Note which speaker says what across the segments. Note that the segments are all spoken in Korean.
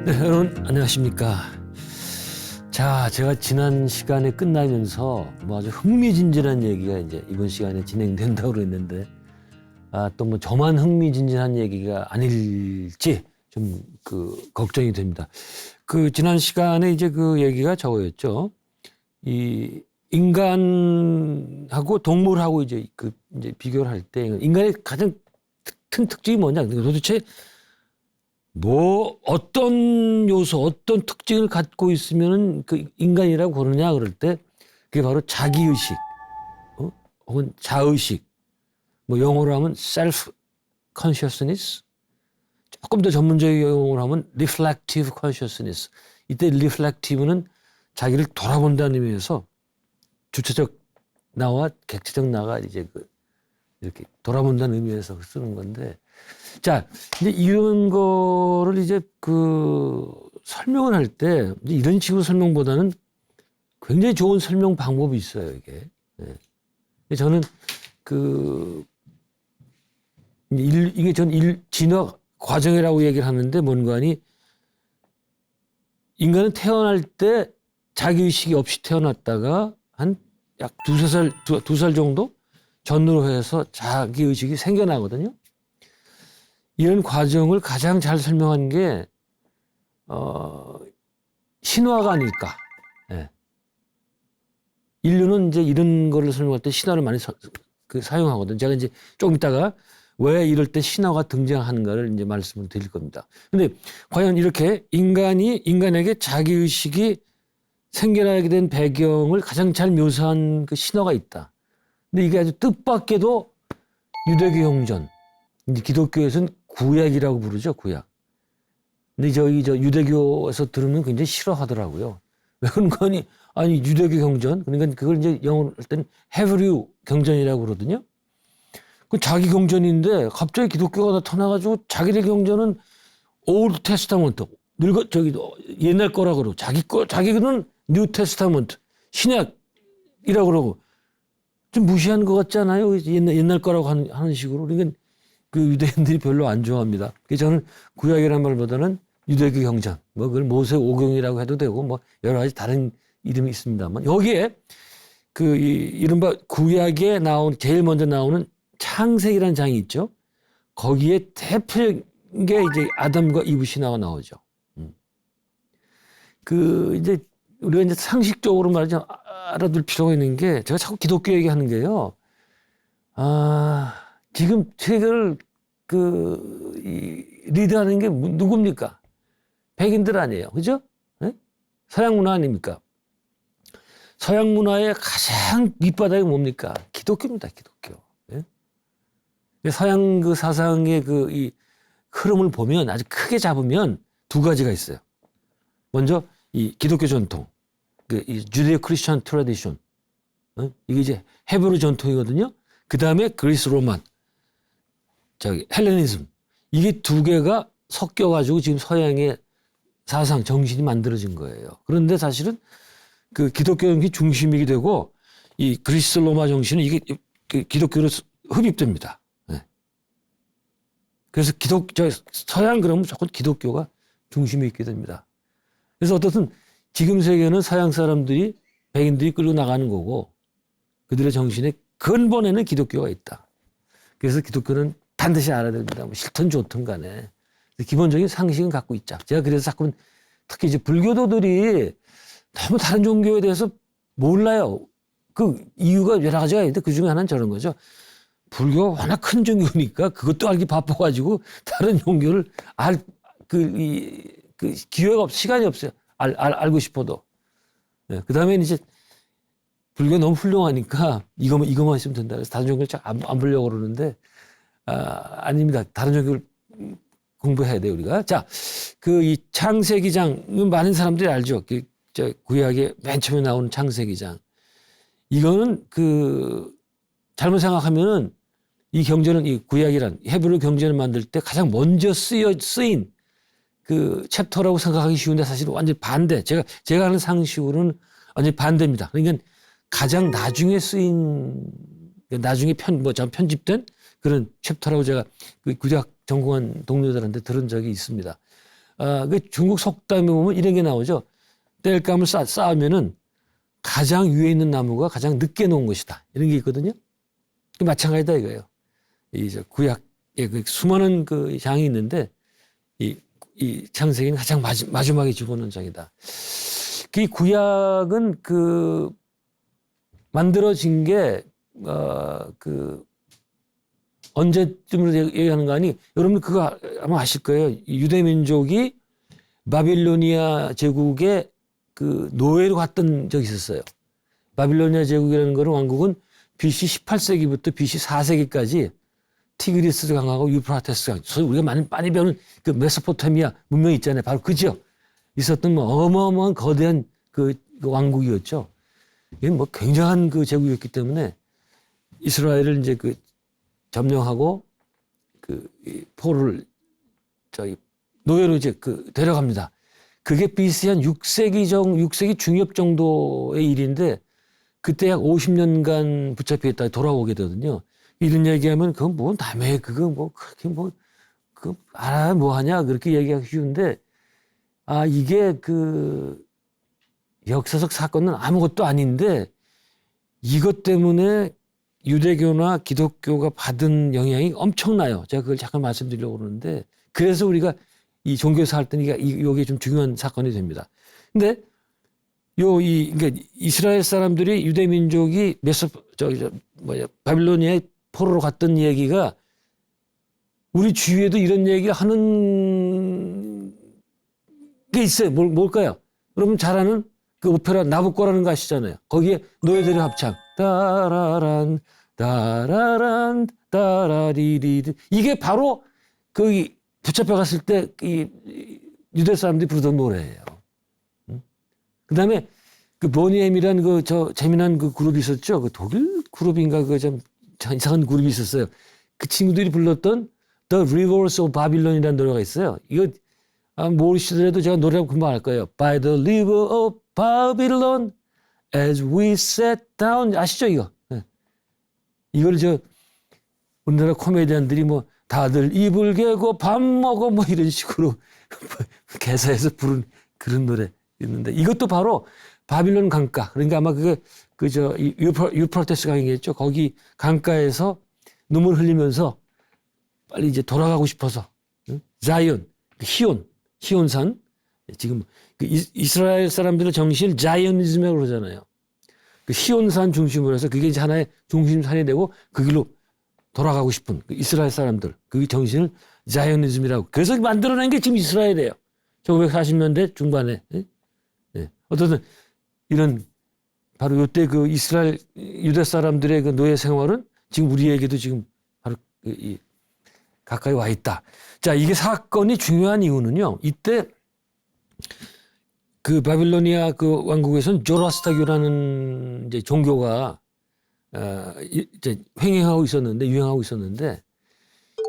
Speaker 1: 네, 여러분 안녕하십니까. 자, 제가 지난 시간에 끝나면서 아주 흥미진진한 얘기가 이제 이번 시간에 진행된다고 그랬는데, 또 저만 흥미진진한 얘기가 아닐지 좀 걱정이 됩니다. 지난 시간에 이제 얘기가 저거였죠. 이 인간하고 동물하고 이제 이제 비교를 할 때 인간의 가장 큰 특징이 뭐냐? 도대체 어떤 요소, 어떤 특징을 갖고 있으면은 인간이라고 그러냐 그럴 때 그게 바로 자기의식, 혹은 자의식, 영어로 하면 self consciousness, 조금 더 전문적인 용어로 하면 reflective consciousness. 이때 reflective는 자기를 돌아본다는 의미에서 주체적 나와 객체적 나가 이제 이렇게 돌아본다는 의미에서 쓰는 건데, 자, 이제 이런 거를 이제 설명을 할 때 이런 식으로 설명보다는 굉장히 좋은 설명 방법이 있어요, 이게. 네. 저는 이게 전 진화 과정이라고 얘기를 하는데, 뭔가니 인간은 태어날 때 자기의식이 없이 태어났다가 한 약 두 살 정도 전후로 해서 자기의식이 생겨나거든요. 이런 과정을 가장 잘 설명한 게 신화가 아닐까. 예. 인류는 이제 이런 거를 설명할 때 신화를 많이 사용하거든요. 제가 이제 조금 있다가 왜 이럴 때 신화가 등장하는가를 이제 말씀을 드릴 겁니다. 근데 과연 이렇게 인간에게 자기의식이 생겨나게 된 배경을 가장 잘 묘사한 신화가 있다. 근데 이게 아주 뜻밖에도 유대교 형전, 이제 기독교에서는 구약이라고 부르죠, 구약. 근데 저 유대교에서 들으면 굉장히 싫어하더라고요. 왜 그런 거니? 아니, 유대교 경전, 그러니까 그걸 이제 영어로 할 때는 헤브리우 경전이라고 그러거든요. 그 자기 경전인데 갑자기 기독교가 나타나가지고 자기네 경전은 올드 테스타먼트, 옛날 거라 그러고, 자기는 뉴 테스타먼트, 신약이라고 그러고, 좀 무시하는 것 같지 않아요? 옛날 거라고 하는 식으로. 그러니까 유대인들이 별로 안 좋아합니다. 그래서 저는 구약이라는 말보다는 유대교 경전, 그걸 모세 오경이라고 해도 되고, 여러 가지 다른 이름이 있습니다만, 여기에 이른바 구약에 제일 먼저 나오는 창세기라는 장이 있죠. 거기에 대표적인 게 이제 아담과 이브 신화가 나오죠. 이제 우리가 이제 상식적으로 말하자면 알아둘 필요가 있는 게, 제가 자꾸 기독교 얘기하는 게요. 지금 세계를 리드하는 게 누굽니까? 백인들 아니에요. 그죠? 네? 서양 문화 아닙니까? 서양 문화의 가장 밑바닥이 뭡니까? 기독교입니다, 기독교. 네? 서양 사상의 이 흐름을 보면, 아주 크게 잡으면 두 가지가 있어요. 먼저 이 기독교 전통, 이 주데오 크리스천 트래디션, 이게 이제 헤브루 전통이거든요. 그 다음에 그리스 로만, 헬레니즘, 이게 두 개가 섞여가지고 지금 서양의 사상, 정신이 만들어진 거예요. 그런데 사실은 기독교 정신이 중심이 되고, 이 그리스 로마 정신은 이게 기독교로 흡입됩니다. 네. 그래서 서양 그러면 자꾸 기독교가 중심에 있게 됩니다. 그래서 어떻든 지금 세계는 서양 사람들이, 백인들이 끌고 나가는 거고, 그들의 정신의 근본에는 기독교가 있다. 그래서 기독교는 반드시 알아야 됩니다. 싫든 좋든 간에. 기본적인 상식은 갖고 있자. 제가 그래서 자꾸 특히 이제 불교도들이 너무 다른 종교에 대해서 몰라요. 이유가 여러 가지가 있는데 그 중에 하나는 저런 거죠. 불교가 워낙 큰 종교니까 그것도 알기 바빠가지고 다른 종교를 기회가 시간이 없어요. 알고 싶어도. 네, 그 다음에 이제 불교가 너무 훌륭하니까 이거만 있으면 된다. 그래서 다른 종교를 잘 안 보려고 그러는데, 아닙니다. 다른 종교를 공부해야 돼요, 우리가. 자, 이 창세기장, 많은 사람들이 알죠. 구약에 맨 처음에 나오는 창세기장. 이거는 잘못 생각하면은 이 경전은, 이 구약이란 헤브루 경전을 만들 때 가장 먼저 쓰인 챕터라고 생각하기 쉬운데 사실 완전히 반대. 제가 하는 상식으로는 완전히 반대입니다. 그러니까 가장 나중에 나중에 편집된 그런 챕터라고 제가 구약 전공한 동료들한테 들은 적이 있습니다. 그 중국 속담에 보면 이런 게 나오죠. 땔감을 쌓으면은 가장 위에 있는 나무가 가장 늦게 놓은 것이다. 이런 게 있거든요. 마찬가지다 이거예요. 이제 구약에 그 수많은 그 장이 있는데 이 창세기는 가장 마지막에 집어넣은 장이다. 그 구약은 그 만들어진 게 그 언제쯤으로 얘기하는 거 아니? 여러분 그거 아마 아실 거예요. 유대 민족이 바빌로니아 제국의 그 노예로 갔던 적이 있었어요. 바빌로니아 제국이라는 거는 왕국은 BC 18세기부터 BC 4세기까지 티그리스 강하고 유프라테스 강, 소위 우리가 많이 배우는 그 메소포타미아 문명 있잖아요. 바로 그 지역 있었던 뭐 어마어마한 거대한 그 왕국이었죠. 이건 뭐 굉장한 그 제국이었기 때문에 이스라엘을 이제 그 점령하고 그 포로를 저기 노예로 이제 그 데려갑니다. 그게 BC 한 6세기 중엽 정도의 일인데 그때 약 50년간 붙잡혀 있다가 돌아오게 되거든요. 이런 얘기하면 그건 뭐 남의 그거 뭐 그렇게 뭐 그 알아 뭐 하냐 그렇게 얘기하기 쉬운데 이게 그 역사적 사건은 아무것도 아닌데 이것 때문에 유대교나 기독교가 받은 영향이 엄청나요. 제가 그걸 잠깐 말씀드리려고 그러는데 그래서 우리가 이 종교에서 할 때는 이게 좀 중요한 사건이 됩니다. 근데 그러니까 이스라엘 사람들이 유대 민족이 바빌로니아에 포로로 갔던 얘기가 우리 주위에도 이런 얘기를 하는 게 있어요. 뭘까요? 여러분 잘 아는 그 오페라 나부코라는 거 아시잖아요. 거기에 노예들의 합창 따라란 따라란 따라리리리 이게 바로 그 붙잡혀 갔을 때 이 유대 사람들이 부르던 노래예요. 그다음에 그 보니엠이라는 그 재미난 그 그룹이 있었죠. 그 독일 그룹인가 그 좀 이상한 그룹이 있었어요. 그 친구들이 불렀던 The Rivers of Babylon이라는 노래가 있어요. 이거 모르시더라도 제가 노래하고 금방 알 거예요. By the river of Babylon as we sat down 아시죠 이거? 네. 이걸 우리나라 코미디언들이 뭐 다들 이불 개고 밥 먹어 뭐 이런 식으로 개사해서 부른 그런 노래 있는데 이것도 바로 바빌론 강가 그러니까 아마 유프라테스 강이겠죠. 거기 강가에서 눈물 흘리면서 빨리 이제 돌아가고 싶어서 자이언 히온산 지금 그 이스라엘 사람들의 정신을 자이언니즘이라고 그러잖아요. 그 히온산 중심으로 해서 그게 이제 하나의 중심산이 되고 그 길로 돌아가고 싶은 그 이스라엘 사람들 그 정신을 자이언니즘이라고 그래서 만들어낸 게 지금 이스라엘이에요. 1940년대 중반에 어쨌든 이런 바로 이때 그 이스라엘 유대 사람들의 그 노예 생활은 지금 우리에게도 지금 바로 가까이 와 있다. 자, 이게 사건이 중요한 이유는요. 이때 그 바빌로니아 그 왕국에서는 조로아스터교라는 이제 종교가 이제 유행하고 있었는데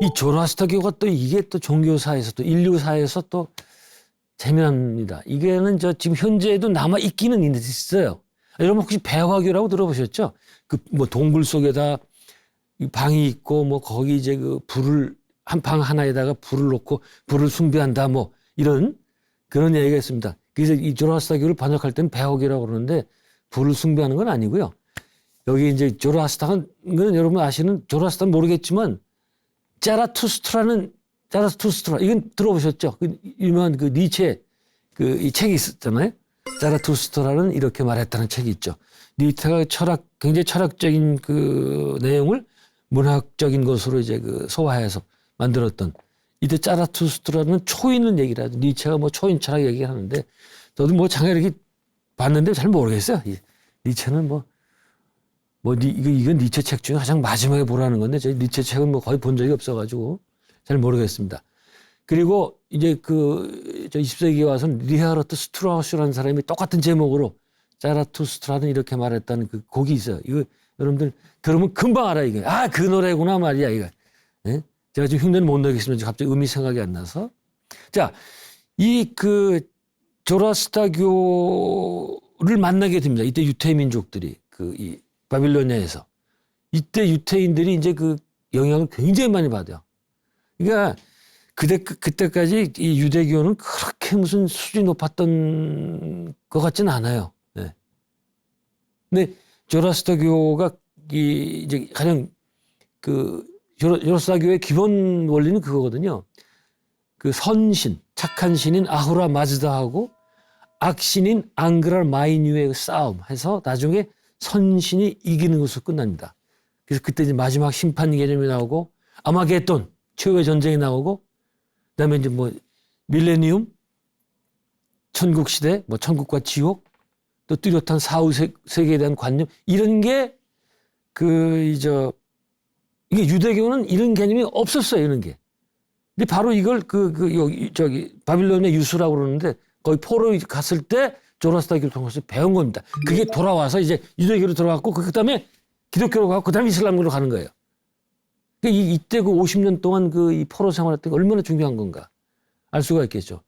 Speaker 1: 이 조로아스터교가 또 이게 또 종교사에서 또 인류사에서 또 재미납니다. 이게는 지금 현재에도 남아 있기는 있어요. 여러분 혹시 배화교라고 들어보셨죠? 그 뭐 동굴 속에다 방이 있고 뭐 거기 이제 그 불을 한 방 하나에다가 불을 놓고 불을 숭배한다 뭐 이런 그런 얘기가 있습니다. 그래서 이 조로아스터교를 번역할 때는 배화교라고 그러는데 불을 숭배하는 건 아니고요. 여기 이제 조로아스터는 여러분 아시는 조로아스터는 모르겠지만 자라투스트라 이건 들어보셨죠? 그 유명한 그 니체 이 책이 있었잖아요. 자라투스트라는 이렇게 말했다는 책이 있죠. 니체가 굉장히 철학적인 그 내용을 문학적인 것으로 이제 그 소화해서 만들었던 이때 자라투스트라는 초인을 얘기를 하죠. 니체가 뭐 초인 철학 얘기를 하는데 저도 뭐 잠깐 이렇게 봤는데 잘 모르겠어요. 니체는 이건 니체 책 중에 가장 마지막에 보라는 건데 저희 니체 책은 뭐 거의 본 적이 없어가지고 잘 모르겠습니다. 그리고 이제 저 20세기에 와서는 리하르트 스트라우스라는 사람이 똑같은 제목으로 자라투스트라는 이렇게 말했다는 그 곡이 있어요. 이거 여러분들 들으면 금방 알아요. 이게. 그 노래구나 말이야 이거. 네? 제가 지금 흉내는 못 내겠습니다. 갑자기 음이 생각이 안 나서. 자, 그 조로아스터교를 만나게 됩니다. 이때 유태 민족들이 이 바빌로니아에서 이때 유태인들이 이제 그 영향을 굉장히 많이 받아요. 그러니까 그때까지 이 유대교는 그렇게 무슨 수준이 높았던 것 같지는 않아요. 네. 근데 조라스터교가 이제 가장 조라스터교의 기본 원리는 그거거든요. 그 선신, 착한 신인 아후라 마즈다하고 악신인 앙그랄 마이뉴의 싸움 해서 나중에 선신이 이기는 것으로 끝납니다. 그래서 그때 이제 마지막 심판 개념이 나오고 아마게돈 최후의 전쟁이 나오고 그다음에 이제 뭐 밀레니움 천국 시대 뭐 천국과 지옥 또 뚜렷한 사후 세계에 대한 관념 이런 게 이게 유대교는 이런 개념이 없었어요. 이런 게. 근데 바로 이걸 여기 바빌론의 유수라고 그러는데 거기 포로에 갔을 때 조라스터교를 통해서 배운 겁니다. 그게 돌아와서 이제 유대교로 들어갔고 그다음에 기독교로 가고 그다음에 이슬람교로 가는 거예요. 그러니까 이때 그 50년 동안 이 포로 생활했던 게 얼마나 중요한 건가 알 수가 있겠죠.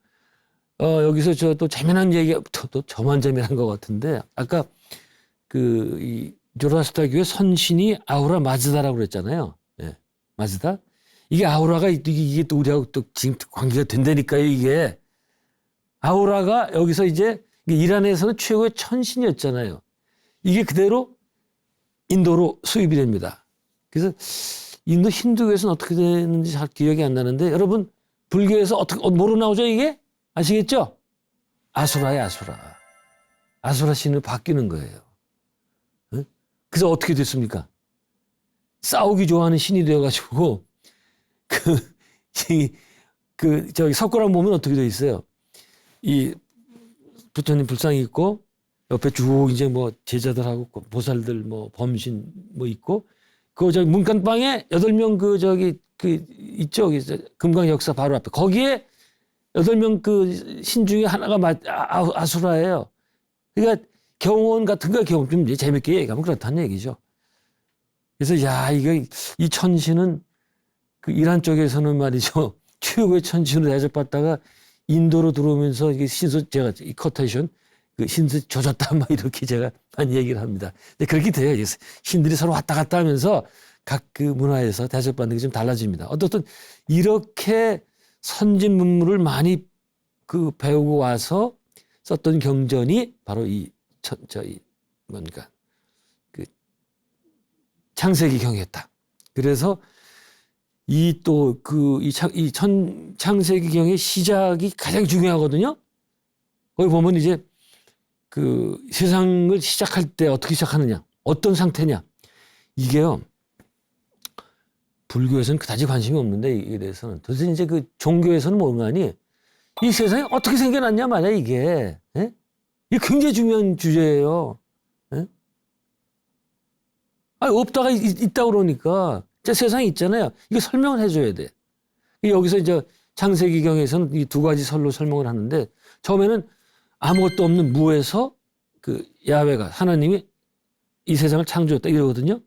Speaker 1: 여기서 저 또 재미난 얘기가 또 저만 재미난 것 같은데 아까 이 조라스터교의 선신이 아우라 마즈다라고 그랬잖아요. 예, 마즈다. 이게 아우라가 이게 또 우리하고 또 지금 관계가 된다니까요. 이게 아우라가 여기서 이제 이란에서는 최고의 천신이었잖아요. 이게 그대로 인도로 수입이 됩니다. 그래서 인도 힌두교에서는 어떻게 되는지 잘 기억이 안 나는데 여러분 불교에서 뭐로 나오죠 이게? 아시겠죠? 아수라예요, 아수라. 아수라 신으로 바뀌는 거예요. 응? 그래서 어떻게 됐습니까? 싸우기 좋아하는 신이 되어가지고 저기 석굴암 보면 어떻게 돼 있어요? 이 부처님 불상이 있고 옆에 쭉 이제 뭐 제자들하고 보살들 뭐 범신 뭐 있고 저기 문간방에 8명 있죠. 금강 역사 바로 앞에 거기에 8명 신 중에 하나가 아수라예요. 그러니까 경원 같은 거 좀 재밌게 얘기하면 그렇다는 얘기죠. 그래서 이 천신은 이란 쪽에서는 말이죠. 최고의 천신으로 대접받다가 인도로 들어오면서 이게 제가 이 커테이션 신수 조졌다 막 이렇게 제가 한 얘기를 합니다. 근데 그렇게 돼요. 신들이 서로 왔다 갔다 하면서 각 문화에서 대접받는 게 좀 달라집니다. 어떻든 이렇게 선진 문물을 많이 배우고 와서 썼던 경전이 바로 창세기경이었다. 그래서 창세기경의 시작이 가장 중요하거든요. 거기 보면 이제 세상을 시작할 때 어떻게 시작하느냐, 어떤 상태냐. 이게요, 불교에서는 그다지 관심이 없는데 이에 대해서는. 도대체 이제 종교에서는 뭔가니 이 세상이 어떻게 생겨났냐 말이야, 이게. 예? 이게 굉장히 중요한 주제예요. 예? 없다가 있다고 그러니까. 세상에 있잖아요. 이거 설명을 해줘야 돼. 여기서 이제 창세기경에서는 이 두 가지 설로 설명을 하는데 처음에는 아무것도 없는 무에서 야훼가 하나님이 이 세상을 창조했다 이러거든요.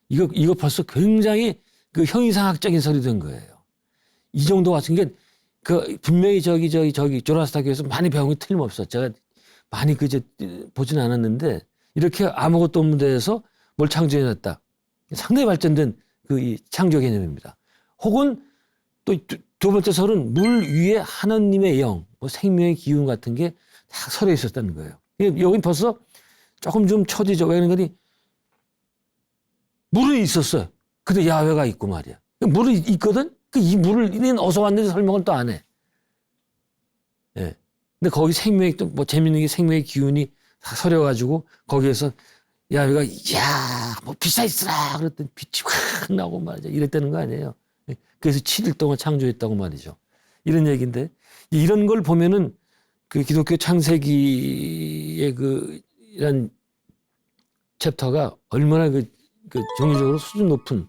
Speaker 1: 이거 벌써 굉장히 형이상학적인 설이 된 거예요. 이 정도 같은 게 분명히 저기 조라스터교에서 많이 배운 게 틀림없어. 제가 많이 보진 않았는데 이렇게 아무것도 없는 데에서 뭘 창조해놨다. 상당히 발전된 이 창조 개념입니다. 혹은 또 두 번째 설은 물 위에 하나님의 영, 뭐 생명의 기운 같은 게 다 설에 있었다는 거예요. 여긴 벌써 조금 좀 초디죠. 왜 그러니 물은 있었어요. 근데 야훼가 있고 말이야. 물은 있거든. 이 물은 어디서 왔는지 설명을 또 안 해. 예. 근데 거기 생명이 또 뭐 재밌는 게 생명의 기운이 다 서려가지고 거기에서 야훼가 뭐 비싸있으라 그랬더니 빛이 확 나오고 말이죠. 이랬다는 거 아니에요. 그래서 7일 동안 창조했다고 말이죠. 이런 얘기인데 이런 걸 보면은 기독교 창세기의 이런 챕터가 얼마나 정리적으로 수준 높은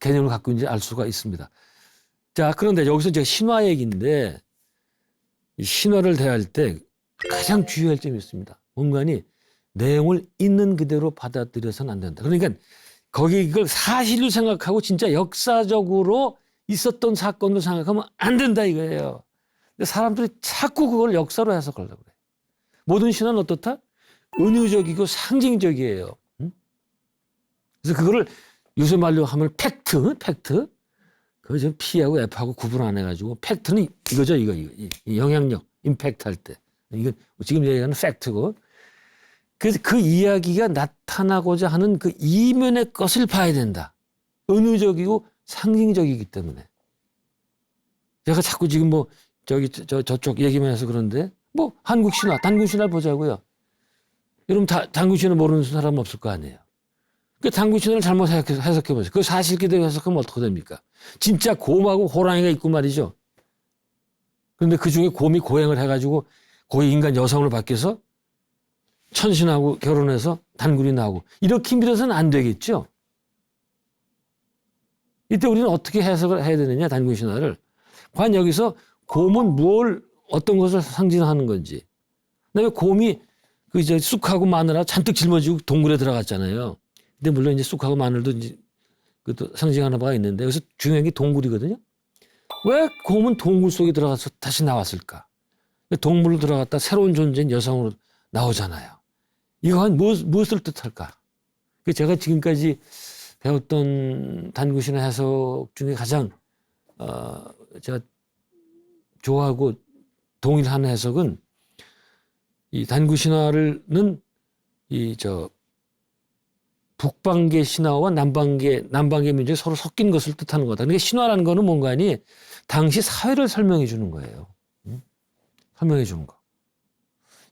Speaker 1: 개념을 갖고 있는지 알 수가 있습니다. 자, 그런데 여기서 제가 신화 얘기인데 이 신화를 대할 때 가장 주의할 점이 있습니다. 뭔가니 내용을 있는 그대로 받아들여서는 안 된다. 그러니까 거기 이걸 사실로 생각하고 진짜 역사적으로 있었던 사건으로 생각하면 안 된다 이거예요. 근데 사람들이 자꾸 그걸 역사로 해석하려고 그래요. 모든 신화는 어떻다? 은유적이고 상징적이에요. 응? 그래서 그거를 요새 말로 하면 팩트. 그거 좀 P하고 F하고 구분 안 해가지고 팩트는 이거죠. 이 영향력, 임팩트 할 때. 이건 지금 얘기하는 팩트고. 그래서 그 이야기가 나타나고자 하는 그 이면의 것을 봐야 된다. 은유적이고 상징적이기 때문에. 제가 자꾸 지금 뭐 저쪽 얘기만 해서 그런데 뭐 한국 신화, 단군 신화를 보자고요. 여러분 단군 신화 모르는 사람은 없을 거 아니에요. 그 단군 신화를 잘못 해석해 보세요. 그 사실 그대로 해석하면 어떻게 됩니까? 진짜 곰하고 호랑이가 있고 말이죠. 그런데 그 중에 곰이 고행을 해가지고 고위 인간 여성으로 바뀌어서 천신하고 결혼해서 단군이 나오고 이렇게 믿어서는 안 되겠죠. 이때 우리는 어떻게 해석을 해야 되느냐, 단군 신화를. 과연 여기서 곰은 어떤 것을 상징하는 건지. 그다음에 곰이 그 이제 쑥하고 마늘하고 잔뜩 짊어지고 동굴에 들어갔잖아요. 근데 물론 이제 쑥하고 마늘도 이제 그것도 상징하는 바가 있는데 여기서 중요한 게 동굴이거든요. 왜 곰은 동굴 속에 들어가서 다시 나왔을까? 동물로 들어갔다 새로운 존재인 여성으로 나오잖아요. 이건 무엇을 뜻할까? 제가 지금까지 배웠던 단구신화 해석 중에 가장 제가 좋아하고 동일한 해석은 이 단구신화는 북방계 신화와 남방계 민족이 서로 섞인 것을 뜻하는 거다. 그러니까 신화라는 거는 뭔가 하니 당시 사회를 설명해 주는 거예요. 설명해 주는 거.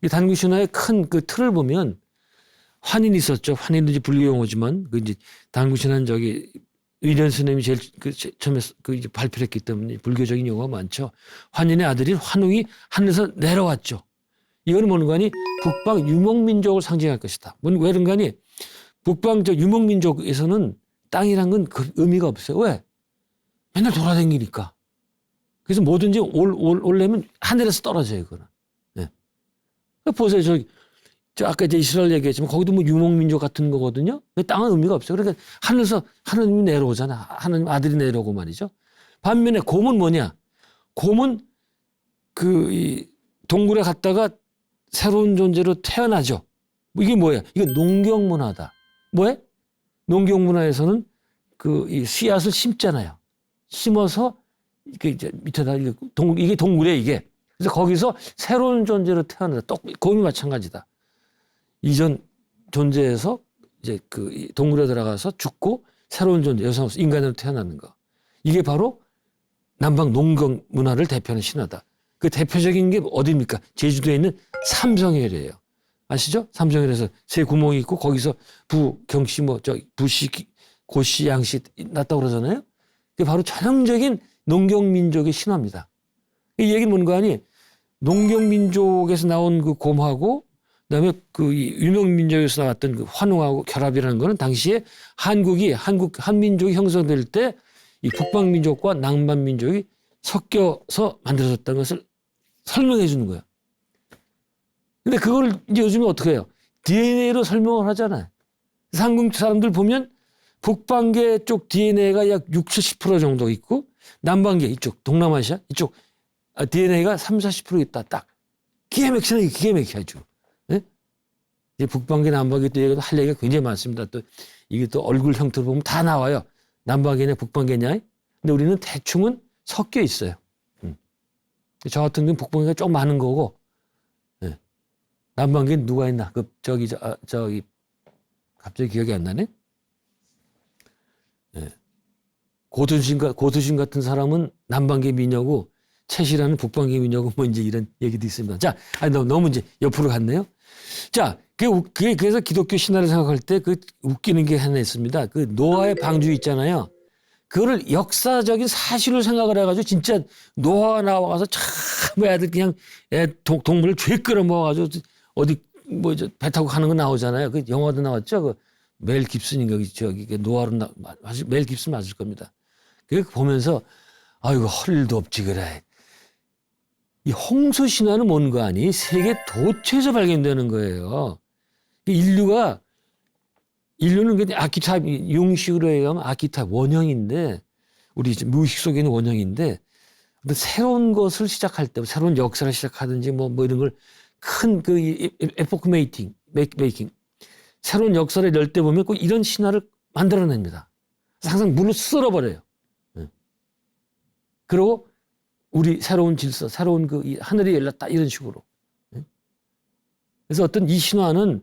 Speaker 1: 이 단구신화의 큰 그 틀을 보면 환인이 있었죠. 환인도 이제 불교 용어지만 그 이제 단구신화는 의련 스님이 제일 처음에 이제 발표를 했기 때문에 불교적인 용어가 많죠. 환인의 아들인 환웅이 하늘에서 내려왔죠. 이거는 뭔가 하니 북방 유목민족을 상징할 것이다. 왜 그런가 하니 북방 유목민족에서는 땅이란 건 그 의미가 없어요. 왜? 맨날 돌아다니니까. 그래서 뭐든지 올려면 하늘에서 떨어져요, 그거는. 네. 보세요. 저 아까 이제 이스라엘 얘기했지만 거기도 뭐 유목민족 같은 거거든요. 땅은 의미가 없어요. 그러니까 하늘에서 하나님이 내려오잖아. 하나님 아들이 내려오고 말이죠. 반면에 곰은 뭐냐? 곰은 이 동굴에 갔다가 새로운 존재로 태어나죠. 이게 뭐야? 이게 농경문화다. 뭐해? 농경문화에서는 이 씨앗을 심잖아요. 심어서 이제 밑에다 이게 동굴이에요, 이게. 그래서 거기서 새로운 존재로 태어나다. 곰이 마찬가지다. 이전 존재에서 이제 동굴에 들어가서 죽고 새로운 존재, 여성으로서 인간으로 태어나는 거. 이게 바로 남방 농경 문화를 대표하는 신화다. 그 대표적인 게 어디입니까? 제주도에 있는 삼성헬이에요. 아시죠? 삼성헬에서 세 구멍이 있고 거기서 부, 경씨, 부씨, 고씨, 양씨 났다고 그러잖아요. 그게 바로 전형적인 농경민족의 신화입니다. 이 얘기는 뭔가 하니 농경민족에서 나온 그 곰하고 그다음에 유목민족에서 나왔던 그 환웅하고 결합이라는 거는 당시에 한민족이 형성될 때 이 북방민족과 남반민족이 섞여서 만들어졌다는 것을 설명해 주는 거예요. 근데 그걸 이제 요즘에 어떻게 해요? DNA로 설명을 하잖아요. 한국 사람들 보면 북방계 쪽 DNA가 약 60, 70% 정도 있고 남방계 이쪽 동남아시아 이쪽 DNA가 30, 40% 있다. 딱. 기가 막히네. 기가 막혀가지고. 네? 이제 북방계 남방계 또 할 얘기가 굉장히 많습니다. 또 이게 또 얼굴 형태로 보면 다 나와요. 남방계냐 북방계냐. 근데 우리는 대충은 섞여 있어요. 저 같은 경우는 북방계가 좀 많은 거고 네. 남방계는 누가 있나? 갑자기 기억이 안 나네. 네. 고두신 같은 사람은 남방계 미녀고 채시라는 북방계 미녀고 뭐 이제 이런 얘기도 있습니다. 자, 너무 이제 옆으로 갔네요. 자, 그래서 기독교 신화를 생각할 때 웃기는 게 하나 있습니다. 노아의 방주 있잖아요. 그거를 역사적인 사실을 생각을 해가지고 진짜 노아가 나와서 참 애들 그냥 동물을 죄 끌어모아가지고 어디 배 타고 가는 거 나오잖아요. 그 영화도 나왔죠. 멜 깁슨인가 노아로 멜 깁슨 맞을 겁니다. 그 보면서 아이고 헐도 없지 그래. 이 홍수 신화는 뭔가 아니 세계 도처에서 발견되는 거예요. 인류는 그냥 아키타입, 융식으로 얘기하면 아키타입 원형인데, 우리 무의식 속에 있는 원형인데, 새로운 것을 시작할 때, 새로운 역사를 시작하든지 뭐 이런 걸 큰 에포크 메이킹, 새로운 역사를 열 때 보면 꼭 이런 신화를 만들어냅니다. 항상 물로 쓸어버려요. 그리고 우리 새로운 질서, 새로운 이 하늘이 열렸다 이런 식으로. 그래서 어떤 이 신화는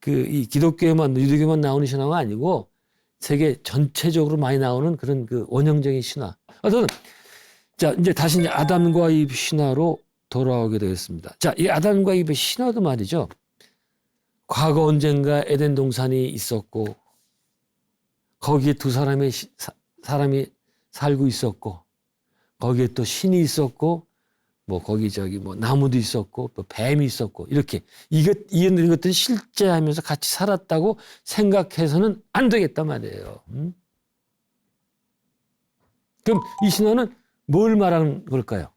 Speaker 1: 이 기독교에만 유대교만 나오는 신화가 아니고 세계 전체적으로 많이 나오는 그런 원형적인 신화. 어떤 자 이제 다시 이제 아담과 이브 신화로 돌아오게 되겠습니다. 자, 이 아담과 이브의 신화도 말이죠. 과거 언젠가 에덴 동산이 있었고 거기에 두 사람이 살고 있었고 거기에 또 신이 있었고 뭐 거기 뭐 나무도 있었고 또 뱀이 있었고 이렇게 이런 것들이 실제하면서 같이 살았다고 생각해서는 안 되겠단 말이에요. 그럼 이 신화는 뭘 말하는 걸까요?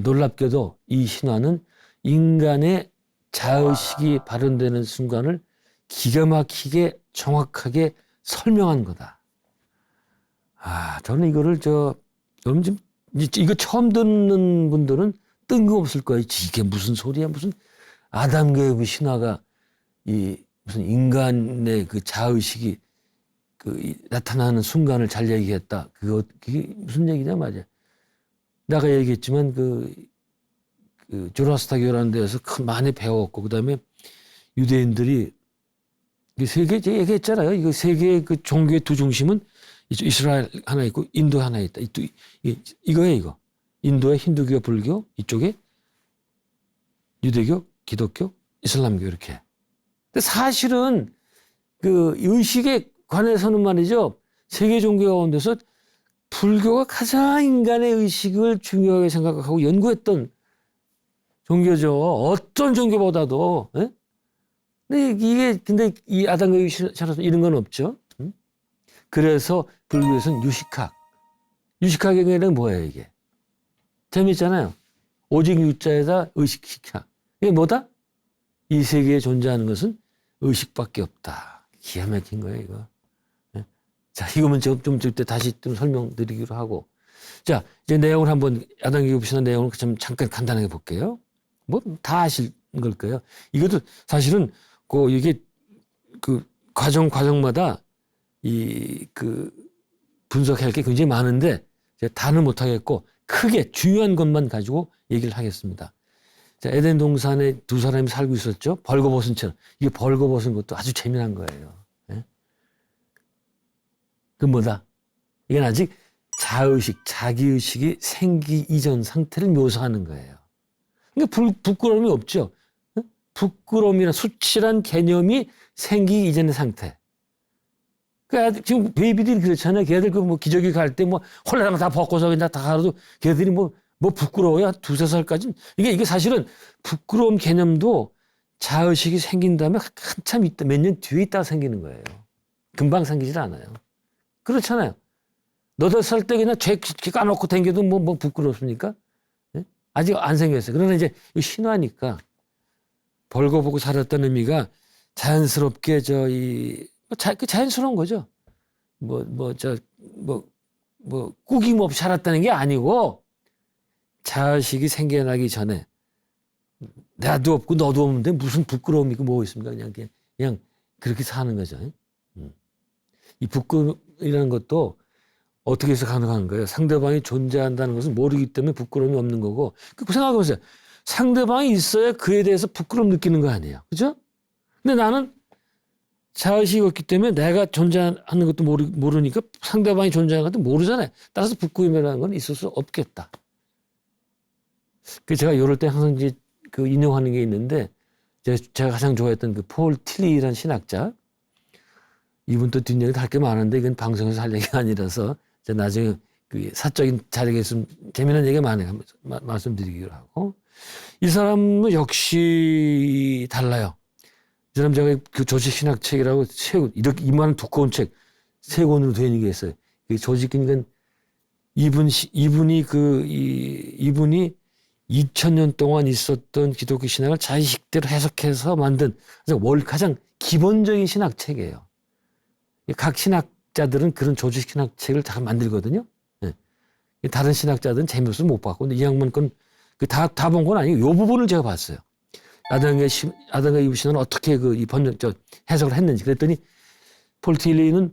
Speaker 1: 놀랍게도 이 신화는 인간의 자의식이 발현되는 순간을 기가 막히게 정확하게 설명한 거다. 저는 이거를 여러분 지금 이거 처음 듣는 분들은 뜬금없을 거예요. 이게 무슨 소리야? 무슨 아담과 이브 신화가 무슨 인간의 그 자의식이 나타나는 순간을 잘 얘기했다. 그게 무슨 얘기냐 말이야. 내가 얘기했지만 조라스타교라는 데에서 많이 배웠고 그다음에 유대인들이 세계 제가 얘기했잖아요. 이거 세계의 그 종교의 두 중심은 이스라엘 하나 있고 인도 하나 있다. 이거예요, 이거. 인도의 힌두교, 불교, 이쪽에 유대교, 기독교, 이슬람교 이렇게. 근데 사실은 의식에 관해서는 말이죠. 세계 종교 가운데서 불교가 가장 인간의 의식을 중요하게 생각하고 연구했던 종교죠. 어떤 종교보다도. 예? 근데 이 아담과 이브 신화에서 이런 건 없죠. 그래서 불교에서는 유식학의 경우에는 뭐예요, 이게? 재밌잖아요. 오직 유자에다 의식학. 이게 뭐다? 이 세계에 존재하는 것은 의식밖에 없다. 기가 막힌 거예요, 이거. 네? 자, 이거면 좀 이때 다시 좀 설명드리기로 하고. 자, 이제 내용을 한번, 아담과 이브 신화 내용을 좀 잠깐 간단하게 볼게요. 뭐, 다 아실 걸 거예요. 이것도 사실은, 이게 과정마다 분석할 게 굉장히 많은데 제가 다는 못하겠고 크게 중요한 것만 가지고 얘기를 하겠습니다. 자, 에덴 동산에 두 사람이 살고 있었죠. 벌거벗은 채로. 이게 벌거벗은 것도 아주 재미난 거예요. 예? 그 뭐다? 이건 아직 자기의식이 생기 이전 상태를 묘사하는 거예요. 그러니까 부끄러움이 없죠. 부끄러움이나 수치란 개념이 생기기 이전의 상태. 그러니까 지금 베이비들이 그렇잖아요. 걔들 기저귀 갈 때 홀라당 다 벗고서 그냥 다 가도 걔들이 부끄러워요. 두세 살까지는. 이게 사실은 부끄러움 개념도 자의식이 생긴 다음에 한참 있다, 몇 년 뒤에 있다가 생기는 거예요. 금방 생기질 않아요. 그렇잖아요. 너댓 살 때 그냥 죄 까놓고 댕겨도 부끄럽습니까? 네? 아직 안 생겼어요. 그러나 이제 신화니까 벌거벗고 살았다는 의미가 자연스럽게 자연스러운 거죠. 꾸김없이 살았다는 게 아니고 자식이 생겨나기 전에 나도 없고 너도 없는데 무슨 부끄러움이 뭐 있습니까? 그냥 그렇게 사는 거죠. 이 부끄러움이라는 것도 어떻게 해서 가능한 거예요? 상대방이 존재한다는 것을 모르기 때문에 부끄러움이 없는 거고. 생각해보세요. 상대방이 있어야 그에 대해서 부끄러움 느끼는 거 아니에요. 그죠? 근데 나는 자의식이 없기 때문에 내가 존재하는 것도 모르니까 상대방이 존재하는 것도 모르잖아요. 따라서 부끄러움이라는 건 있을 수 없겠다. 제가 이럴 때 항상 인용하는 게 있는데 제가 가장 좋아했던 폴 틸리라는 신학자. 이분도 뒷얘기 할 게 많은데 이건 방송에서 할 얘기가 아니라서 제가 나중에 사적인 자리에 있으면 재미난 얘기가 많아요. 말씀드리기로 하고. 이 사람은 역시 달라요. 이 사람 제가 조직 신학 책이라고 이렇게 이만한 두꺼운 책 3권으로 된 게 있어요. 조직이니까 이분이 2000년 동안 있었던 기독교 신학을 자의식대로 해석해서 만든 가장 기본적인 신학 책이에요. 각 신학자들은 그런 조직 신학 책을 잘 만들거든요. 네. 다른 신학자들은 재미없어서 못 봤고, 근데 이 양반 건 다 본 건 아니고 요 부분을 제가 봤어요. 아담과 이브 신화는 어떻게 해석을 했는지. 그랬더니 폴 틸리는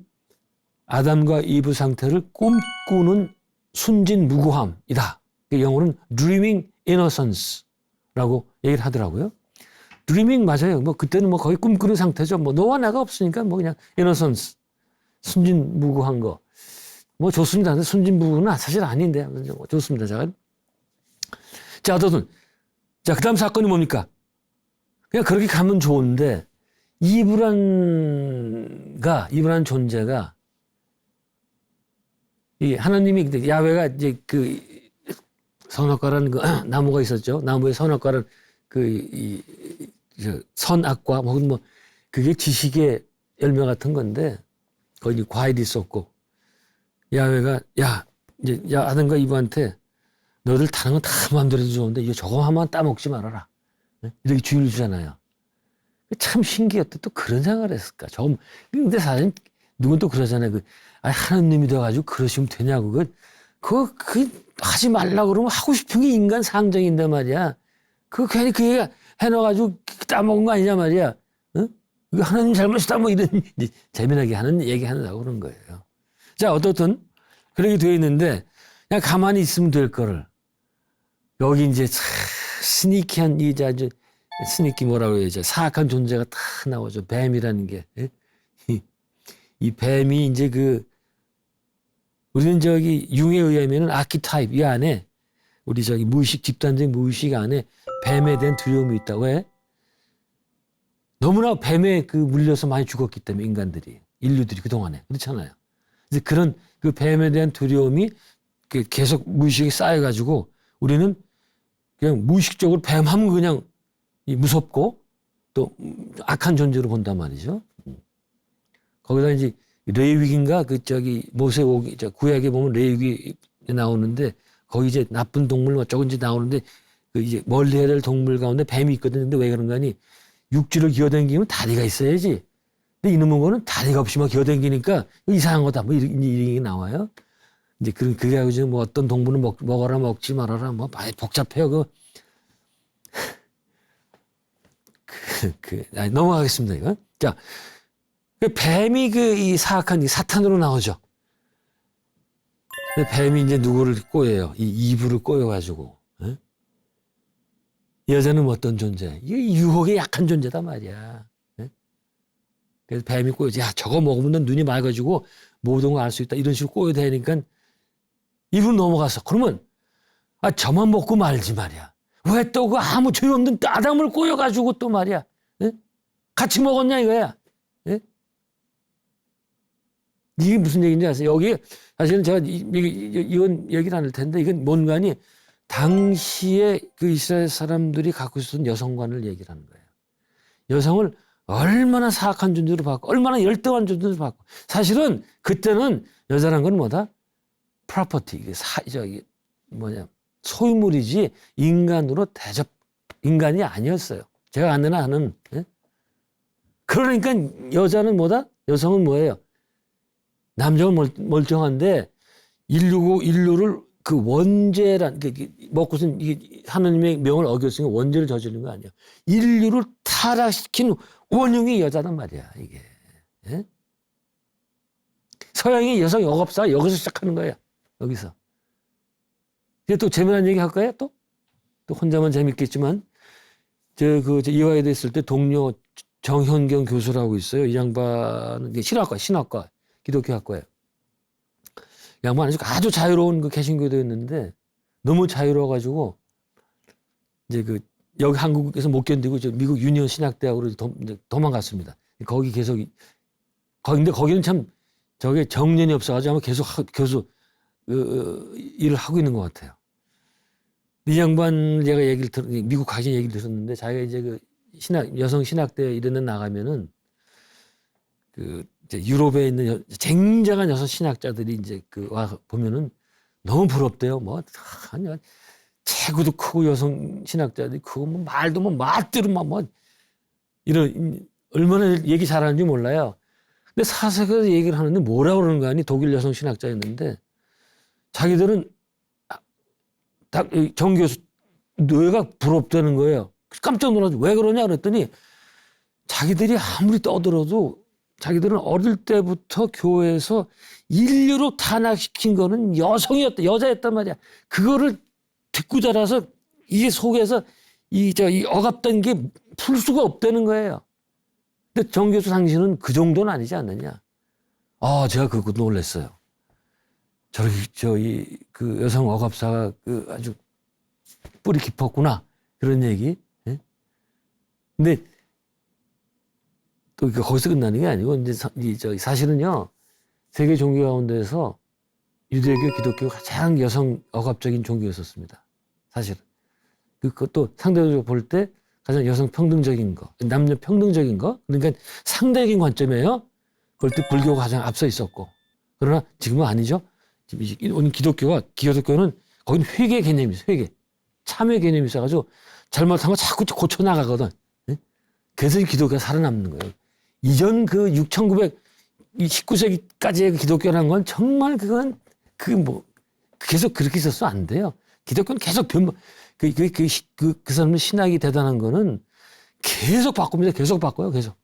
Speaker 1: 아담과 이브 상태를 꿈꾸는 순진무구함이다. 영어로는 dreaming innocence라고 얘기를 하더라고요. dreaming 맞아요. 뭐 그때는 뭐 거의 꿈꾸는 상태죠. 뭐 너와 내가 없으니까 뭐 그냥 innocence, 순진무구한 거. 뭐 좋습니다. 근데 순진무구는 사실 아닌데 뭐 좋습니다. 자, 어쨌든 자, 그다음 사건이 뭡니까? 그냥 그렇게 가면 좋은데 이브라는 존재가 이 하나님이 야훼가 이제 그 선악과라는 그 나무가 있었죠. 나무에 선악과는 그 선악과 혹은 뭐 그게 지식의 열매 같은 건데 거기 과일이 있었고 야훼가 이제 아담과 이브한테 너들 다른 건 다 마음대로 해도 좋은데 이거 저거 하면 따먹지 말아라. 이렇게 주의를 주잖아요. 참 신기했다. 또 그런 생각을 했을까? 근데 사실 누군 또 그러잖아요. 하나님이 돼가지고 그러시면 되냐고. 그거 하지 말라고 그러면 하고 싶은 게 인간 상정인데 말이야. 괜히 그 얘가 해놔가지고 따먹은 거 아니냐 말이야. 응? 이거 하나님 잘못이다 뭐 이런 재미나게 하는 얘기 하려고 그런 거예요. 자, 어떻든 그렇게 되어 있는데 그냥 가만히 있으면 될 거를 여기 이제 스니키한 스니키 뭐라고 해야죠? 사악한 존재가 다 나오죠. 뱀이라는 게. 이 뱀이 이제 우리는 융에 의하면은 아키타입 이 안에 우리 무의식 집단적 무의식 안에 뱀에 대한 두려움이 있다. 왜? 너무나 뱀에 물려서 많이 죽었기 때문에 인류들이 그동안에 그렇잖아요. 그래서 그런 뱀에 대한 두려움이 계속 무의식에 쌓여가지고 우리는 그냥 무의식적으로 뱀 하면 그냥 무섭고 또 악한 존재로 본단 말이죠. 거기다 이제 레위기인가 모세오기 구약에 보면 레위기 나오는데 거기 이제 나쁜 동물 어쩌고 이제 나오는데 이제 멀리 해야 될 동물 가운데 뱀이 있거든요. 근데 왜 그런가 하니 육지를 기어다니면 다리가 있어야지. 근데 이놈의 거는 다리가 없이 막 기어다니니까 이상한 거다. 뭐 이런 얘기 나와요. 이제 그게 가지고 뭐 어떤 동물은 먹어라 먹지 말아라 뭐 많이 복잡해요. 넘어가겠습니다, 이거. 자, 뱀이 이 사악한 사탄으로 나오죠. 뱀이 이제 누구를 꼬여요? 이 이브를 꼬여가지고. 여자는 어떤 존재? 이게 유혹에 약한 존재단 말이야. 그래서 뱀이 꼬여서 야, 저거 먹으면 넌 눈이 맑아지고 모든 걸 알 수 있다. 이런 식으로 꼬여대니까 이브로 넘어갔어. 그러면 저만 먹고 말지 말이야. 왜 또 아무 죄 없는 아담을 꼬여가지고 또 말이야. 같이 먹었냐 이거야. 이게 무슨 얘기인지 아세요? 여기 사실은 제가 이건 얘기를 안 할 텐데 이건 뭔가니 당시에 이스라엘 사람들이 갖고 있었던 여성관을 얘기를 하는 거예요. 여성을 얼마나 사악한 존재로 봤고 얼마나 열등한 존재로 봤고 사실은 그때는 여자란 건 뭐다? 프로퍼티, 소유물이지 인간으로 인간이 아니었어요. 제가 아는. 그러니까 여자는 뭐다? 여성은 뭐예요? 남자는 멀쩡한데 인류를 원죄란 먹고선 하나님의 명을 어겼으니까 원죄를 저지른 거 아니야. 인류를 타락시킨 원흉이 여자란 말이야 이게. 서양의 여성 영업사가 여기서 시작하는 거야. 여기서. 또 재미난 얘기 할까요? 또 혼자만 재밌겠지만 이화여대 있을 때 동료 정현경 교수라고 있어요. 이 양반은 신학과 기독교 학과에. 양반은 아주 자유로운 개신교도였는데 너무 자유로워가지고 이제 여기 한국에서 못 견디고 미국 유니온 신학대학으로 도망갔습니다. 거기 계속 근데 거기는 참 정년이 없어가지고 아마 계속 교수 일을 하고 있는 것 같아요. 이 양반 제가 미국 가신 얘기를 들었는데 자기가 이제 여성 신학대 이런 데 나가면은 이제 유럽에 있는 쟁쟁한 여성 신학자들이 이제 와 보면은 너무 부럽대요. 체구도 크고 여성 신학자들이 크고 말도 말대로 이런 얼마나 얘기 잘하는지 몰라요. 근데 사색에서 얘기를 하는데 뭐라고 그러는 거 아니? 독일 여성 신학자였는데 자기들은 정 교수 뇌가 부럽다는 거예요. 깜짝 놀라서 왜 그러냐 그랬더니 자기들이 아무리 떠들어도 자기들은 어릴 때부터 교회에서 인류로 탄압시킨 거는 여성이었다, 여자였단 말이야. 그거를 듣고 자라서 이게 속에서 이 억압된 게 풀 수가 없다는 거예요. 근데 정 교수 당신은 그 정도는 아니지 않느냐. 제가 그거 놀랐어요. 그 여성 억압사가 아주 뿌리 깊었구나. 그런 얘기. 예? 근데 또 거기서 끝나는 게 아니고, 이제 사실은요, 세계 종교 가운데서 유대교, 기독교가 가장 여성 억압적인 종교였었습니다. 사실은. 그것도 상대적으로 볼 때 가장 여성 평등적인 거, 남녀 평등적인 거, 그러니까 상대적인 관점이에요. 그럴 때 불교가 가장 앞서 있었고. 그러나 지금은 아니죠. 오늘 기독교는 거긴 회개 개념이 있어요. 회개. 참회 개념이 있어가지고 잘못한 거 자꾸 고쳐나가거든. 그래서 기독교가 살아남는 거예요. 이전 19세기까지의 기독교라는 건 정말 계속 그렇게 있어서 안 돼요. 기독교는 계속 그 사람의 신학이 대단한 거는 계속 바꿉니다. 계속 바꿔요. 계속.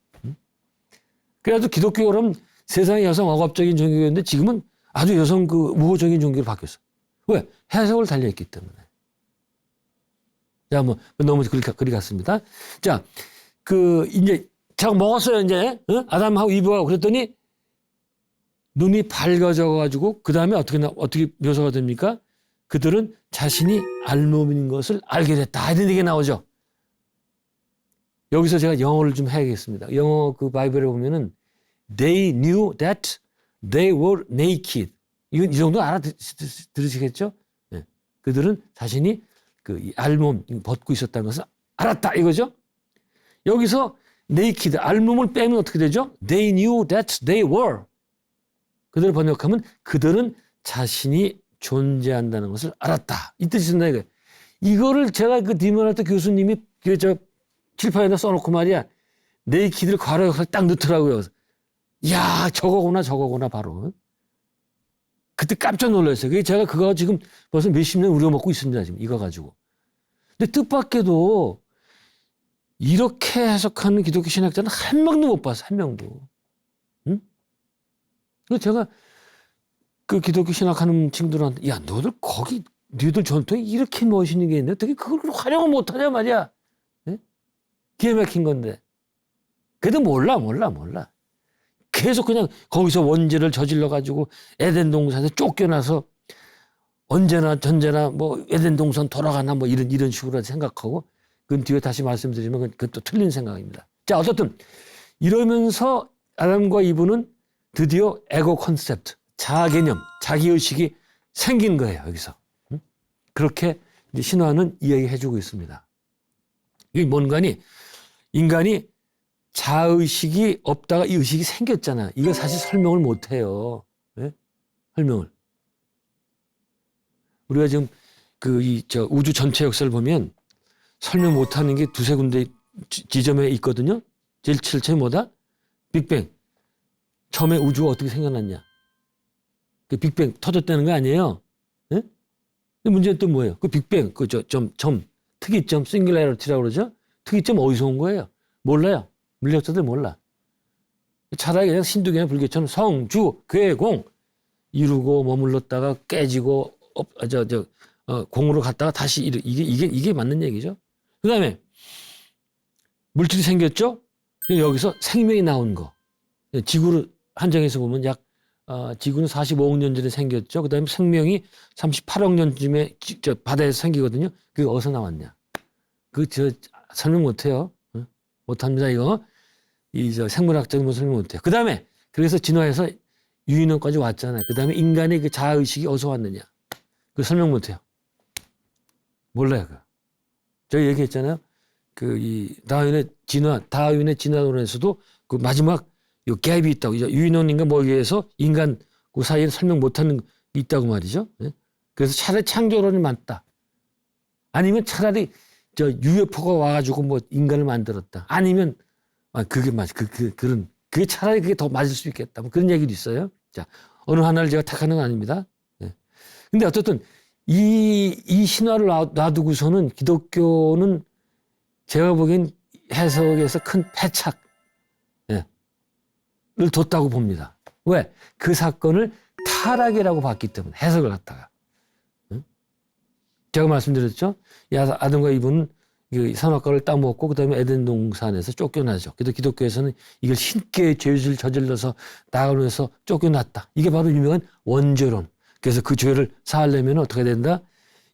Speaker 1: 그래도 기독교는 세상의 여성 억압적인 종교였는데 지금은 아주 여성 우호적인 종교로 바뀌었어. 왜? 해석을 달려있기 때문에. 자, 너무 그리 갔습니다. 자, 이제, 제가 먹었어요, 이제. 아담하고 이브하고 그랬더니 눈이 밝아져가지고, 그 다음에 어떻게 묘사가 됩니까? 그들은 자신이 알몸인 것을 알게 됐다. 이런 얘기가 나오죠. 여기서 제가 영어를 좀 해야겠습니다. 영어 바이블에 보면은 they knew that they were naked. 이 정도 알아들으시겠죠? 네. 그들은 자신이 알몸 벗고 있었다는 것을 알았다. 이거죠? 여기서 naked, 알몸을 빼면 어떻게 되죠? They knew that they were. 그들을 번역하면 그들은 자신이 존재한다는 것을 알았다. 이 뜻이었나 이거예요. 이거를 제가 디모나트 교수님이 칠판에다 써놓고 말이야. 네이키드를 괄호 역할 딱 넣더라고요. 이야, 저거구나 바로. 그때 깜짝 놀랐어요. 제가 그거 지금 벌써 몇십 년 우려먹고 있습니다. 지금 이거 가지고. 근데 뜻밖에도 이렇게 해석하는 기독교 신학자는 한 명도 못 봤어. 한 명도. 응? 그래서 제가 기독교 신학하는 친구들한테 야, 너희들 전통에 이렇게 멋있는 게 있는데 어떻게 그걸 활용을 못하냐 말이야. 네? 기가 막힌 건데. 그래도 몰라. 계속 그냥 거기서 원죄를 저질러가지고 에덴 동산에서 쫓겨나서 언제나 전제나 에덴 동산 돌아가나 이런 식으로 생각하고 그건 뒤에 다시 말씀드리면 그것도 틀린 생각입니다. 자, 어쨌든 이러면서 아담과 이브는 드디어 에고 컨셉트, 자아 개념, 자기의식이 생긴 거예요, 여기서. 그렇게 이제 신화는 이야기해주고 있습니다. 이게 뭔가니? 인간이 자의식이 없다가 이 의식이 생겼잖아. 이거 사실 설명을 못해요. 네? 설명을. 우리가 지금 우주 전체 역사를 보면 설명 못하는 게 두세 군데 지점에 있거든요. 제일 뭐다? 빅뱅. 처음에 우주가 어떻게 생겨났냐? 그 빅뱅 터졌다는 거 아니에요? 네? 문제는 또 뭐예요? 그 빅뱅, 특이점, 싱귤라리티라고 그러죠? 특이점 어디서 온 거예요? 몰라요. 물리학자들 몰라. 차라리 그냥 신두개나 불교처럼 성주, 괴공 이루고 머물렀다가 깨지고 공으로 갔다가 다시 이게 맞는 얘기죠. 그 다음에 물질이 생겼죠? 여기서 생명이 나온 거. 지구를 한정해서 보면 지구는 45억 년 전에 생겼죠. 그 다음에 생명이 38억 년쯤에 바다에서 생기거든요. 그게 어디서 나왔냐? 설명 못해요. 못합니다, 이거. 생물학적인 거 설명 못해요. 그 다음에, 그래서 진화해서 유인원까지 왔잖아요. 그 다음에 인간의 그 자아의식이 어디서 왔느냐? 그 설명 못해요. 몰라요, 그거. 제가 얘기했잖아요. 다윈의 진화론에서도 그 마지막 요 갭이 있다고. 유인원인가 뭐에서 인간 그 사이에 설명 못하는 게 있다고 말이죠. 그래서 차라리 창조론이 맞다. 아니면 차라리 UFO가 와가지고 인간을 만들었다. 아니면 그게 그게 차라리 그게 더 맞을 수 있겠다. 그런 얘기도 있어요. 자, 어느 하나를 제가 택하는 건 아닙니다. 근데 어쨌든 이 신화를 놔두고서는 기독교는 제가 보기엔 해석에서 큰 패착. 뒀다고 봅니다. 왜? 그 사건을 타락이라고 봤기 때문에 해석을 갖다가. 응? 제가 말씀드렸죠. 아담과 이브는 선악과를 따먹고 그다음에 에덴 동산에서 쫓겨나죠. 그래도 기독교에서는 이걸 신께 죄를 저질러서 나가면서 쫓겨났다. 이게 바로 유명한 원죄론. 그래서 그 죄를 사하려면 어떻게 된다?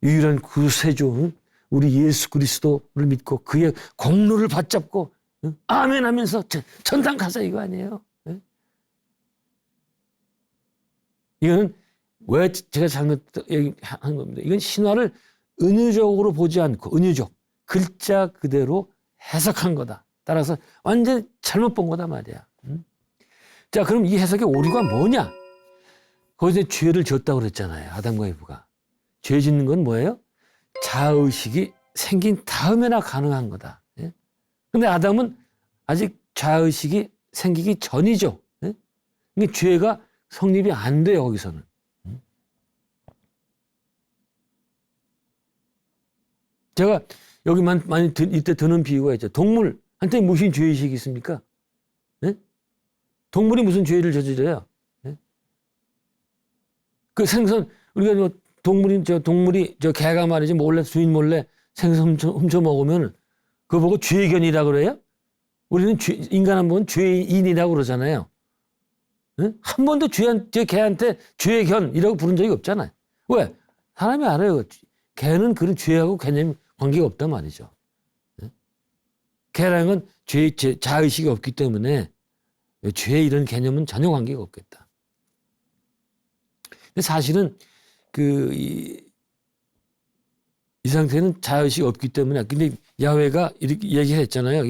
Speaker 1: 유일한 구세주 우리 예수 그리스도를 믿고 그의 공로를 받잡고 아멘 하면서 천당 가자 이거 아니에요. 이거는 왜 제가 잘못 얘기한 겁니다. 이건 신화를 은유적으로 보지 않고 은유적 글자 그대로 해석한 거다. 따라서 완전 잘못 본 거다 말이야. 자, 그럼 이 해석의 오류가 뭐냐? 거기서 죄를 지었다고 그랬잖아요. 아담과 이브가. 죄 짓는 건 뭐예요? 자의식이 생긴 다음에나 가능한 거다. 예? 근데 아담은 아직 자의식이 생기기 전이죠. 예? 그러니까 죄가 성립이 안 돼요, 거기서는. 제가 여기 많이 이때 드는 비유가 있죠. 동물한테 무슨 죄의식이 있습니까? 예? 동물이 무슨 죄를 저질러요? 예? 그 생선, 우리가 동물이 개가 말이지 몰래, 주인 몰래 생선 훔쳐 먹으면 그거 보고 죄견이라고 그래요? 우리는 인간 한 번 죄인이라고 그러잖아요. 예? 한 번도 개한테 죄견이라고 부른 적이 없잖아요. 왜? 사람이 알아요. 개는 그런 죄하고 개념 관계가 없단 말이죠. 개라는 건 자의식이 없기 때문에 죄 이런 개념은 전혀 관계가 없겠다. 근데 사실은 이 상태는 자의식이 없기 때문에 근데 야훼가 이렇게 얘기했잖아요.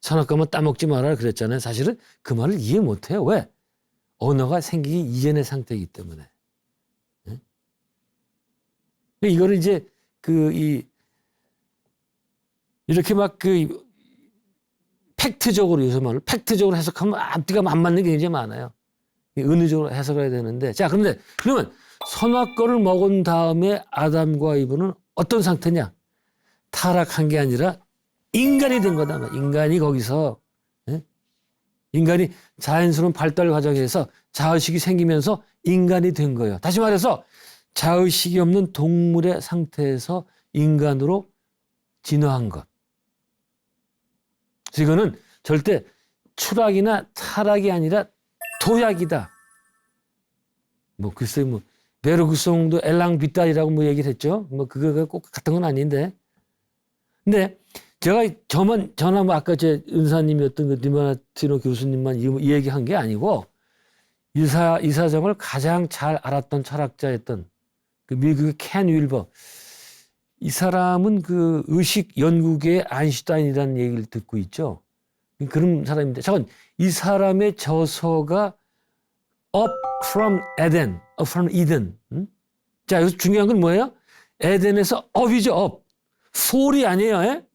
Speaker 1: 선악과만 따먹지 마라 그랬잖아요. 사실은 그 말을 이해 못해요. 왜? 언어가 생기기 이전의 상태이기 때문에. 이거를 이제 이렇게 팩트적으로 요새 말을 팩트적으로 해석하면 앞뒤가 안 맞는 게 굉장히 많아요. 은유적으로 해석을 해야 되는데 자 그러면 선악과를 먹은 다음에 아담과 이브는 어떤 상태냐? 타락한 게 아니라 인간이 된 거다. 인간이 거기서 인간이 자연스러운 발달 과정에서 자의식이 생기면서 인간이 된 거예요. 다시 말해서 자의식이 없는 동물의 상태에서 인간으로 진화한 것. 이거는 절대 추락이나 타락이 아니라 도약이다. 글쎄 베르그송도 엘랑비탈이라고 얘기를 했죠. 그거가 꼭 같은 건 아닌데. 근데 제가 저나 아까 제 은사님이었던 그 디마티노 교수님만 이 얘기한 게 아니고 이 사정을 가장 잘 알았던 철학자였던 그 미국의 켄 윌버. 이 사람은 그 의식 연구계의 아인슈타인이라는 얘기를 듣고 있죠. 그런 사람인데, 잠깐, 이 사람의 저서가 Up from Eden, Up from Eden. 자, 여기서 중요한 건 뭐예요? 에덴에서 up이죠, up. fall이 아니에요, 예?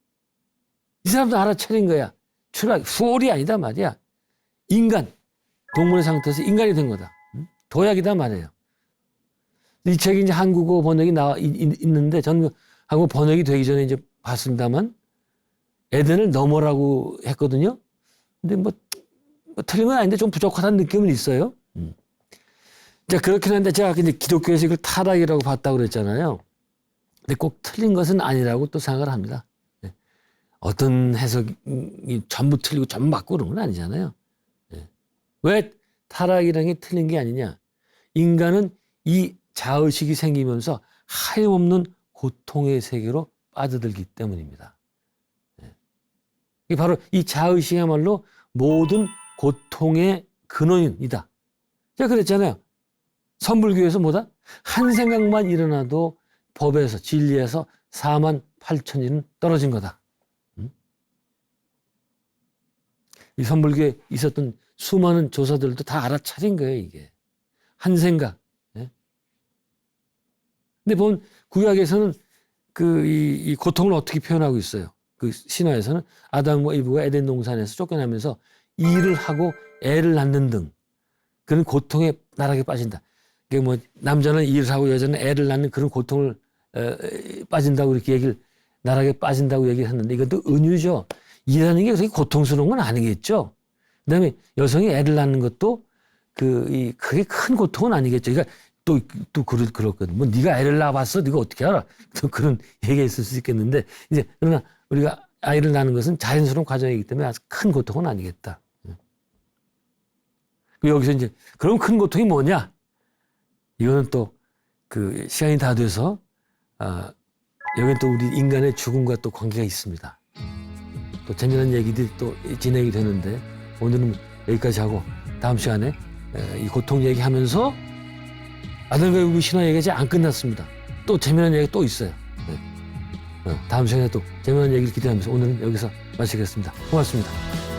Speaker 1: 이 사람도 알아차린 거야. fall이 아니다 말이야. 인간, 동물의 상태에서 인간이 된 거다. 도약이다 말이에요. 이 책이 이제 한국어 번역이 있는데, 저는 한국어 번역이 되기 전에 이제 봤습니다만, 에덴을 넘어라고 했거든요. 근데 틀린 건 아닌데 좀 부족하다는 느낌은 있어요. 자, 그렇긴 한데 제가 근데 기독교에서 이걸 타락이라고 봤다고 그랬잖아요. 근데 꼭 틀린 것은 아니라고 또 생각을 합니다. 어떤 해석이 전부 틀리고 전부 맞고 그런 건 아니잖아요. 왜 타락이라는 게 틀린 게 아니냐. 인간은 이 자의식이 생기면서 하염없는 고통의 세계로 빠져들기 때문입니다. 바로 이 자의식이야말로 모든 고통의 근원이다. 제가 그랬잖아요. 선불교에서 뭐다? 한 생각만 일어나도 법에서 진리에서 48,000일은 떨어진 거다. 이 선불교에 있었던 수많은 조사들도 다 알아차린 거예요, 이게. 한 생각. 근데 보면 구약에서는 이 고통을 어떻게 표현하고 있어요? 그 신화에서는 아담과 이브가 에덴 동산에서 쫓겨나면서 일을 하고 애를 낳는 등 그런 고통에 나락에 빠진다. 그게 남자는 일을 하고 여자는 애를 낳는 그런 고통을 빠진다고 이렇게 나락에 빠진다고 얘기를 했는데 이것도 은유죠. 일하는 게 그렇게 고통스러운 건 아니겠죠. 그다음에 여성이 애를 낳는 것도 그게 큰 고통은 아니겠죠. 그러니까 또 그렇거든. 뭐 네가 애를 낳아봤어? 네가 어떻게 알아? 또 그런 얘기가 있을 수 있겠는데 이제 그러나 우리가 아이를 낳는 것은 자연스러운 과정이기 때문에 아주 큰 고통은 아니겠다. 여기서 이제 그럼 큰 고통이 뭐냐? 이거는 또 그 시간이 다 돼서 여기 또 우리 인간의 죽음과 또 관계가 있습니다. 또 재미난 얘기들이 또 진행이 되는데 오늘은 여기까지 하고 다음 시간에 이 고통 얘기하면서 아들과 요구 신화 얘기가 아직 안 끝났습니다. 또 재미난 얘기가 또 있어요. 다음 시간에 또 재미난 얘기를 기대하면서 오늘은 여기서 마치겠습니다. 고맙습니다.